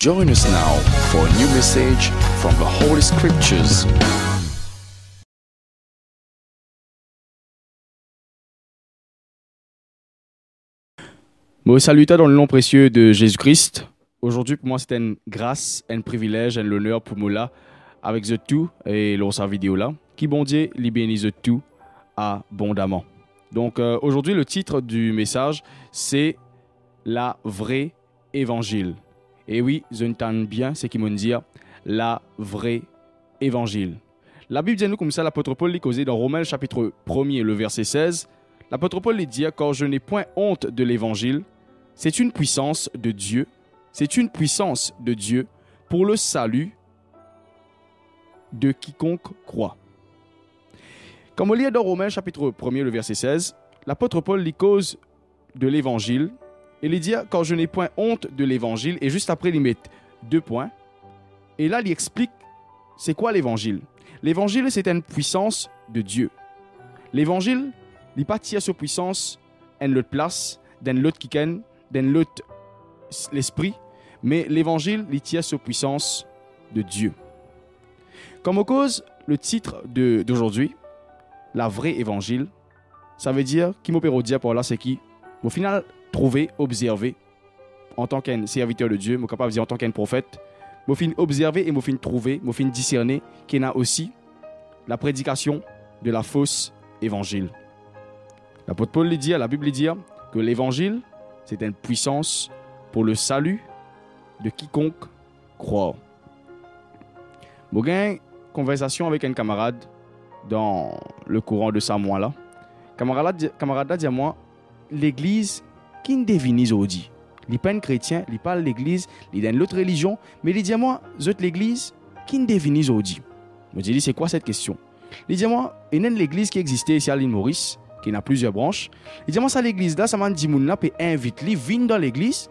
Join us now for a new message from the Holy Scriptures. Moi, salut dans le nom précieux de Jésus-Christ. Aujourd'hui, pour moi, c'est une grâce, un privilège, un honneur pour moi là, avec The Tout et sa vidéo là, qui bon Dieu, li bénisse The Tout abondamment. Donc, aujourd'hui, le titre du message, c'est La vraie évangile. Et oui, je entends bien ce qu'ils m'ont dit, la vraie évangile. La Bible dit nous comme ça, l'apôtre Paul l'a causé dans Romains chapitre 1er, le verset 16. L'apôtre Paul lui dit, car je n'ai point honte de l'évangile, c'est une puissance de Dieu, c'est une puissance de Dieu pour le salut de quiconque croit. Comme on lit dans Romains chapitre 1er, le verset 16, l'apôtre Paul lui cause de l'évangile, et il dit, car je n'ai point honte de l'évangile, et juste après il met 2 points, et là il explique c'est quoi l'évangile. L'évangile c'est une puissance de Dieu. L'évangile il pas tire sur puissance en l'autre place, dans l'autre kiken, dans l'autre l'esprit, mais l'évangile il tire sur puissance de Dieu. Comme au cause le titre d'aujourd'hui, la vraie évangile, ça veut dire qui m'opère dire par là c'est qui au final trouver, observer en tant qu'un serviteur de Dieu, je suis capable de dire en tant qu'un prophète, je fin observer et je fin trouver, je fin discerner qu'il y a aussi la prédication de la fausse évangile. L'apôtre Paul dit, la Bible dit que l'évangile, c'est une puissance pour le salut de quiconque croit. J'ai eu une conversation avec un camarade dans le courant de ce mois-là. Camarade dit à moi, l'église, qui ne devine aujourd'hui? Il n'est pas un chrétien, il parle de l'église, il est dans l'autre religion, mais il dit à moi, l'église, qui ne devine aujourd'hui? Je me dis, c'est quoi cette question? Il dit à moi, il y a une église qui existait ici à l'île Maurice, qui a plusieurs branches. Il dit à moi, ça l'église là, ça m'a dit, moun là, peut inviter lui, viens dans l'église,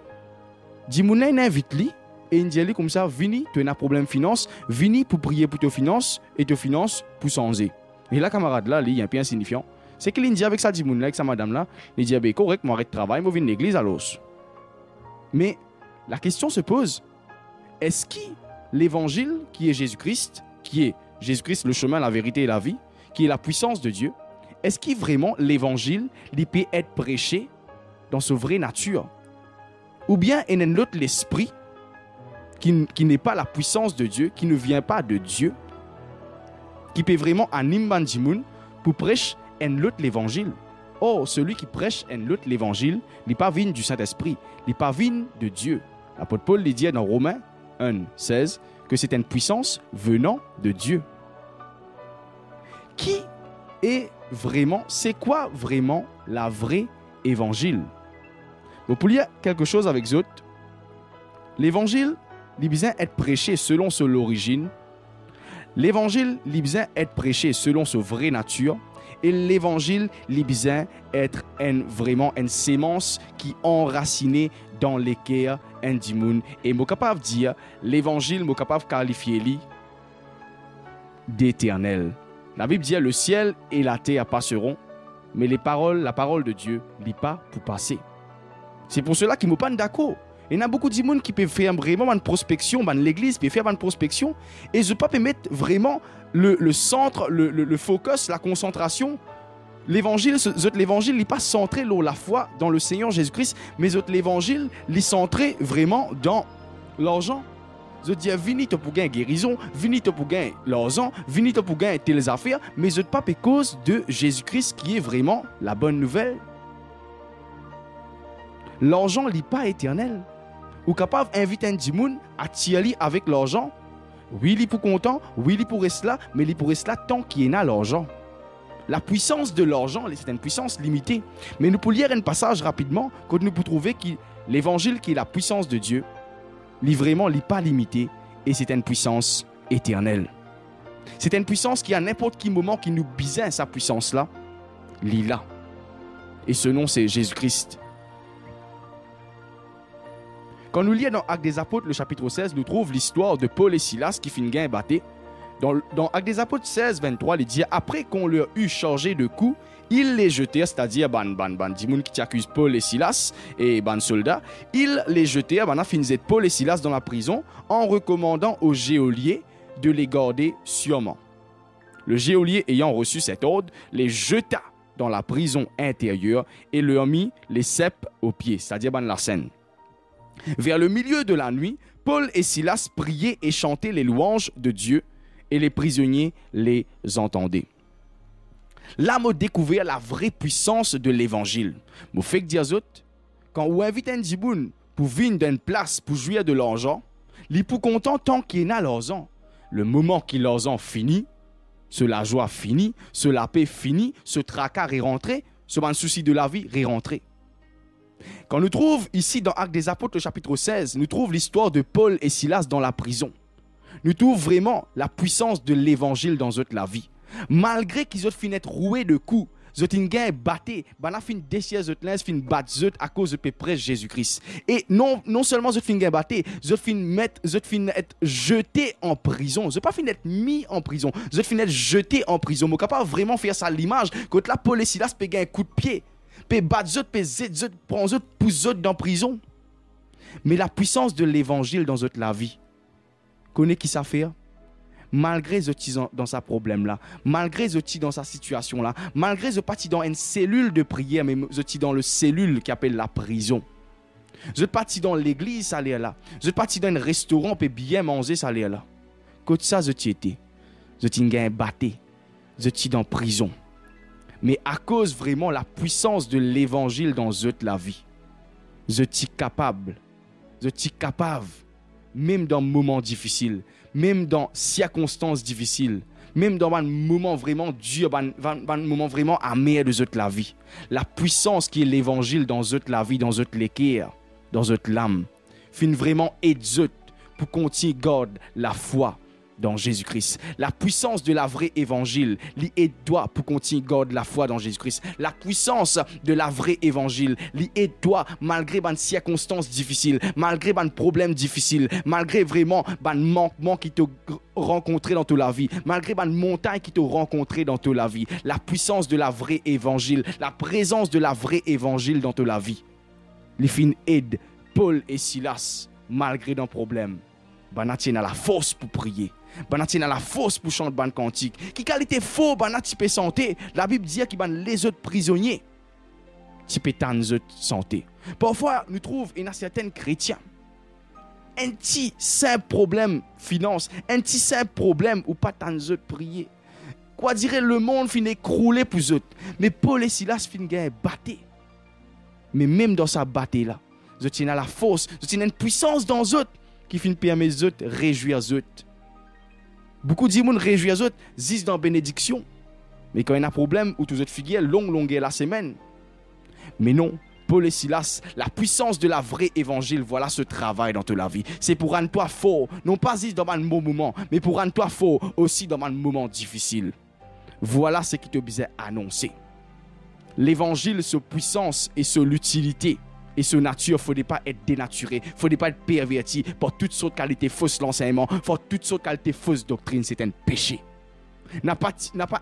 dit moun là, il invite lui, et il dit comme ça, vini, tu as un problème finance, vini pour prier pour tes finances, et tes finances pour s'enzer. Et là, camarade là, il est un peu insignifiant. C'est qu'il dit avec ça, dit moun là, avec sa madame là, il dit, ben correct, moi arrête de travail, moi viens de l'église à l'os. Mais la question se pose, est-ce que l'évangile qui est Jésus-Christ, qui est Jésus-Christ le chemin, la vérité et la vie, qui est la puissance de Dieu, est-ce que vraiment l'évangile il peut être prêché dans sa vraie nature? Ou bien il y a un autre l'esprit qui n'est pas la puissance de Dieu, qui ne vient pas de Dieu, qui peut vraiment animer Bandimoun pour prêcher un autre l'évangile? Or, celui qui prêche un autre l'évangile, il n'est pas venu du Saint-Esprit, il n'est pas venu de Dieu. L'apôtre Paul dit dans Romains 1, 16 que c'est une puissance venant de Dieu. Qui est vraiment, c'est quoi vraiment la vraie évangile? Bon, pour lire quelque chose avec vous, l'évangile, il a besoin d'être prêché selon son origine. L'évangile, il a besoin d'être prêché selon sa vraie nature. Et l'évangile, il a besoin d'être vraiment une sémence qui enracinée dans les cœurs du monde. Et je suis capable de dire, l'évangile, je suis capable de qualifier d'éternel. La Bible dit, le ciel et la terre passeront, mais la parole de Dieu, n'est pas pour passer. C'est pour cela qu'ils ne sont pas d'accord. Il y a beaucoup de gens qui peuvent faire vraiment une prospection, l'église peut faire une prospection, et je ne peux pas mettre vraiment le centre, le focus, la concentration. L'évangile n'est pas centré sur la foi dans le Seigneur Jésus-Christ, mais l'évangile est centré vraiment dans l'argent. Je dis, venez pour gagner guérison, venez pour gagner l'argent, venez pour gagner telles affaires, mais je ne pas à cause de Jésus-Christ qui est vraiment la bonne nouvelle. L'argent n'est pas éternel. Ou capable d'inviter un dimoun à tirer avec l'argent. Oui, il est pour content, oui, il est pour rester là, mais il est pour rester là tant qu'il y a l'argent. La puissance de l'argent, c'est une puissance limitée. Mais nous pouvons lire un passage rapidement, quand nous pouvons trouver que l'évangile qui est la puissance de Dieu, il vraiment n'est pas limité et c'est une puissance éternelle. C'est une puissance qui à n'importe quel moment qui nous besoin sa puissance-là, il est là. Et ce nom c'est Jésus-Christ. Quand nous lisons dans Actes des Apôtres, le chapitre 16, nous trouvons l'histoire de Paul et Silas qui finissent un bâté Dans Actes des Apôtres 16, 23, il dit, après qu'on leur eut chargé de coups, ils les jetèrent, c'est-à-dire, Dimoun qui accuse Paul et Silas et soldats, ils les jetèrent, finissent Paul et Silas dans la prison, en recommandant au geôlier de les garder sûrement. Le geôlier ayant reçu cet ordre, les jeta dans la prison intérieure et leur mit les ceps aux pieds, c'est-à-dire la scène. Vers le milieu de la nuit, Paul et Silas priaient et chantaient les louanges de Dieu et les prisonniers les entendaient. Là, j'ai découvert la vraie puissance de l'évangile. Je fais dire quand on invite un diboun pour venir d'une place pour jouir de l'argent, il est pour content tant qu'il y a l'argent. Le moment qu'il l'argent finit, ce la joie finit, ce la paix finit, ce tracas est rentré, ce souci de la vie est rentré. Quand nous trouvons ici dans Actes des Apôtres, chapitre 16, nous trouvons l'histoire de Paul et Silas dans la prison. Nous trouvons vraiment la puissance de l'évangile dans la vie. Malgré qu'ils ont fini d'être roués de coups, ils ont gagné batté, ils ont fini déchirer les lins, ils ont battre à cause de prêtre Jésus-Christ. Et non seulement ils ont fini batté, ils ont fini être jetés en prison. Ils n'ont pas fini d'être mis en prison, ils ont fini d'être jetés en prison. Mais capable vraiment faire ça à l'image quand la Paul et Silas peut gagner un coup de pied, peut battre, peut zéter, prendre, pousser dans la prison. Mais la puissance de l'évangile dans la vie, connaît qui ça fait? Malgré Zoti dans sa problème-là, malgré Zoti dans sa situation-là, malgré Zoti dans une cellule de prière, mais Zoti dans le cellule qui appelle la prison. Zoti parti dans l'église, ça allait là. Zoti parti dans un restaurant, peut bien manger, ça allait là. Quand ça, Zoti était, Zoti gagne batté, Zoti dans prison. Mais à cause vraiment la puissance de l'évangile dans la vie, Zoti capable, même dans moments difficiles, même dans circonstances difficiles, même dans un moment vraiment dur, un moment vraiment amer de la vie. La puissance qui est l'évangile dans la vie, dans l'équerre, dans l'âme, fin vraiment aide pour continuer garder la foi dans Jésus-Christ. La puissance de la vraie évangile lui aide toi pour continuer garder la foi dans Jésus-Christ. La puissance de la vraie évangile lui aide toi malgré les circonstances difficiles, malgré les problèmes difficiles, malgré vraiment les manquements qui te rencontré dans toute la vie, malgré les montagnes qui te rencontré dans toute la vie. La puissance de la vraie évangile, la présence de la vraie évangile dans toute la vie. Les fins aide Paul et Silas malgré leurs problèmes. Banatien a la force pour prier. Banatien a la force pour chanter ban cantique. Qui qualité faux banati peut santé. La Bible dit qu'il ban les autres prisonniers. Ti peut tan autres santé. Parfois nous trouvons une certaine chrétiens un petit simple problème finance, un petit simple problème ou pas tant autres prier. Quoi dirait le monde fin écroulé pour eux. Mais Paul et Silas fin gagner batté. Mais même dans sa bataille là, je tiens à la force, je tiens à une puissance dans eux qui finit permettre aux autres réjouir aux autres. Beaucoup de gens réjouir aux autres, zis dans bénédiction. Mais quand il y a un problème, où tous les autres figures, longue la semaine. Mais non, Paul et Silas, la puissance de la vraie évangile, voilà ce travail dans toute la vie. C'est pour rendre toi fort, non pas juste dans un bon moment, mais pour rendre toi fort aussi dans un moment difficile. Voilà ce qui te disait annoncer. L'évangile, sa puissance et son utilité. Et ce nature, il ne faudrait pas être dénaturé, il ne faudrait pas être perverti par toutes sortes de qualités fausses l'enseignement, par toutes sortes de qualités fausses doctrine, c'est un péché. N'a pas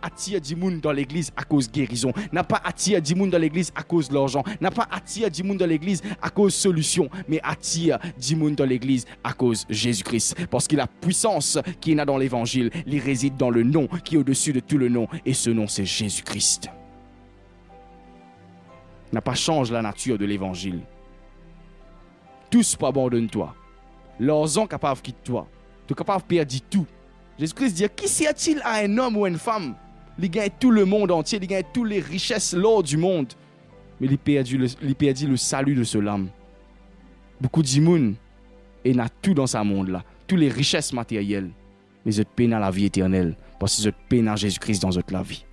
attiré du monde dans l'église à cause de guérison, n'a pas attiré du monde dans l'église à cause de l'argent, n'a pas attiré du monde dans l'église à cause de solution, mais attire du monde dans l'église à cause de Jésus-Christ. Parce que la puissance qui est dans l'évangile, il réside dans le nom qui est au-dessus de tout le nom, et ce nom c'est Jésus-Christ. N'a pas changé la nature de l'évangile. Tous pour abandonner-toi. Leurs ans capables de quitter toi. Tu es capable de perdre tout. Jésus-Christ dit, qui sert-il à un homme ou à une femme? Il gagne tout le monde entier, il gagne toutes les richesses, l'or du monde. Mais il perdit le salut de ce l'âme. Beaucoup de gens, et n'a tout dans ce monde-là. Toutes les richesses matérielles. Mais ils peine à la vie éternelle. Parce qu'ils peine à Jésus-Christ dans la vie.